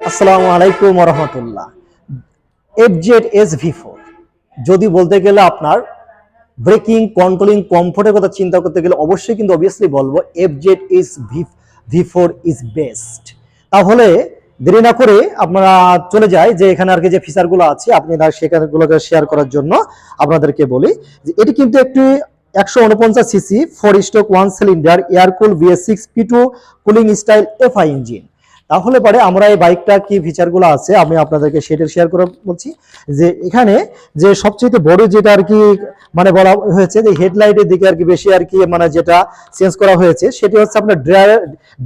আসসালামু আলাইকুম রহমতুল্লাহ। FZ SV4 যদি বলতে গেলে আপনার ব্রেকিং, কন্ট্রোলিং, কমফোর্টের কথা চিন্তা করতে গেলে অবশ্যই কিন্তু অবভিয়াসলি বলবো FZ SV4 ইজ বেস্ট। তাহলে দেরি না করে আপনারা চলে যায় যে এখানে আর কি যে ফিচারগুলো আছে আপনি সেখানেগুলোকে শেয়ার করার জন্য আপনাদেরকে বলি যে এটি কিন্তু একটি 149cc 4 cylinder air cool VS6 P2 cooling style FI engine. তাহলে পরে আমরা এই বাইকটা কি ফিচারগুলো আছে আমি আপনাদেরকে সেটা শেয়ার করে বলছি যে এখানে যে সবচেয়ে বড় যেটা আর কি মানে বলা হয়েছে যে হেডলাইটের দিকে আর কি বেশি আর কি মানে যেটা চেঞ্জ করা হয়েছে সেটি হচ্ছে আপনার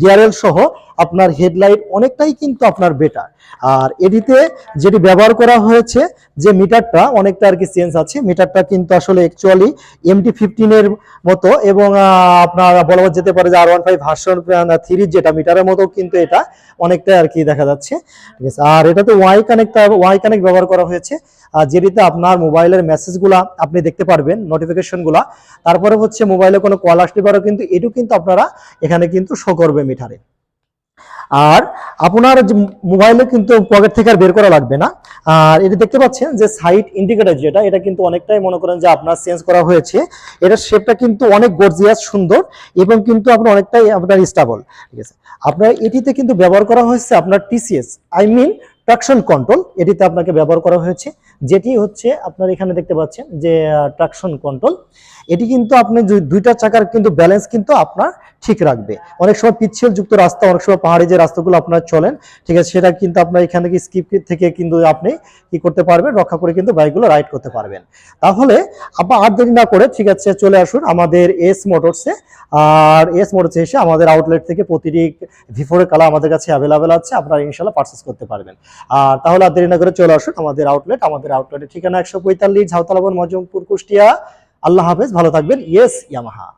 ডিআরএল সহ আপনার হেডলাইট অনেকটাই কিন্তু আপনার বেটার। আর এটিতে যেটি ব্যবহার করা হয়েছে যে মিটারটা অনেকটা আর কি চেঞ্জ আছে, মিটারটা কিন্তু আসলে অ্যাকচুয়ালি MT-15 এর মতো এবং আপনার বলা যেতে পারে যে R15 ভার্সন 3 যেটা মিটারের মতো কিন্তু এটা অনেকটা আর কি দেখা যাচ্ছে, ঠিক আছে। আর এটাতে ওয়াই কানেক্ট ব্যবহার করা হয়েছে যেটিতে আপনার মোবাইলের মেসেজগুলা আপনি দেখতে পারবেন, নোটিফিকেশনগুলা। তারপরে হচ্ছে মোবাইলে কোনো কল আসতে পারে কিন্তু এটিও কিন্তু আপনারা এখানে কিন্তু শো করবে মিটারে। আর আপনার মোবাইলে কিন্তু পকেট থেকে আর বের করা লাগবে না। আর এটা দেখতে পাচ্ছেন যে সাইড ইন্ডিকেটর যেটা এটা কিন্তু অনেকটাই মনে করেন যে আপনার চেঞ্জ করা হয়েছে, এটার শেপটা কিন্তু অনেক গর্জিয়াস সুন্দর এবং কিন্তু আপনার অনেকটাই আপনার স্টেবল, ঠিক আছে। আপনার এটিতে কিন্তু ব্যবহার করা হয়েছে আপনার TCS ট্রাকশন কন্ট্রোল, এটিতে আপনাকে ব্যবহার করা হয়েছে যেটি হচ্ছে আপনার এখানে দেখতে পাচ্ছেন যে ট্রাকশন কন্ট্রোল। এটি কিন্তু আপনি দুইটা চাকার কিন্তু ব্যালেন্স কিন্তু আপনার ঠিক রাখবে। অনেক সময় পিচ্ছিল যুক্ত রাস্তা, অনেক সময় পাহাড়ি যে রাস্তাগুলো আপনার চলেন, ঠিক আছে, সেটা কিন্তু আপনার এখান থেকে স্কিপ থেকে কিন্তু আপনি কি করতে পারবেন, রক্ষা করে কিন্তু বাইকগুলো রাইড করতে পারবেন। তাহলে আপনার আর দেরি না করে ঠিক আছে চলে আসুন আমাদের এস মোটরসে। আর এস মোটরসে এসে আমাদের আউটলেট থেকে প্রতিটি V4 এর কালার আমাদের কাছে অ্যাভেলেবেল আছে, আপনারা ইনশাল্লাহ পারচেস করতে পারবেন। আর তাহলে আর দেরি না করে চলে আসুন আমাদের আউটলেটের ঠিকানা 145 ঝাউতলা বন, মজমপুর, কুষ্টিয়া। আল্লাহ হাফেজ, ভালো থাকবেন। Yes Yamaha.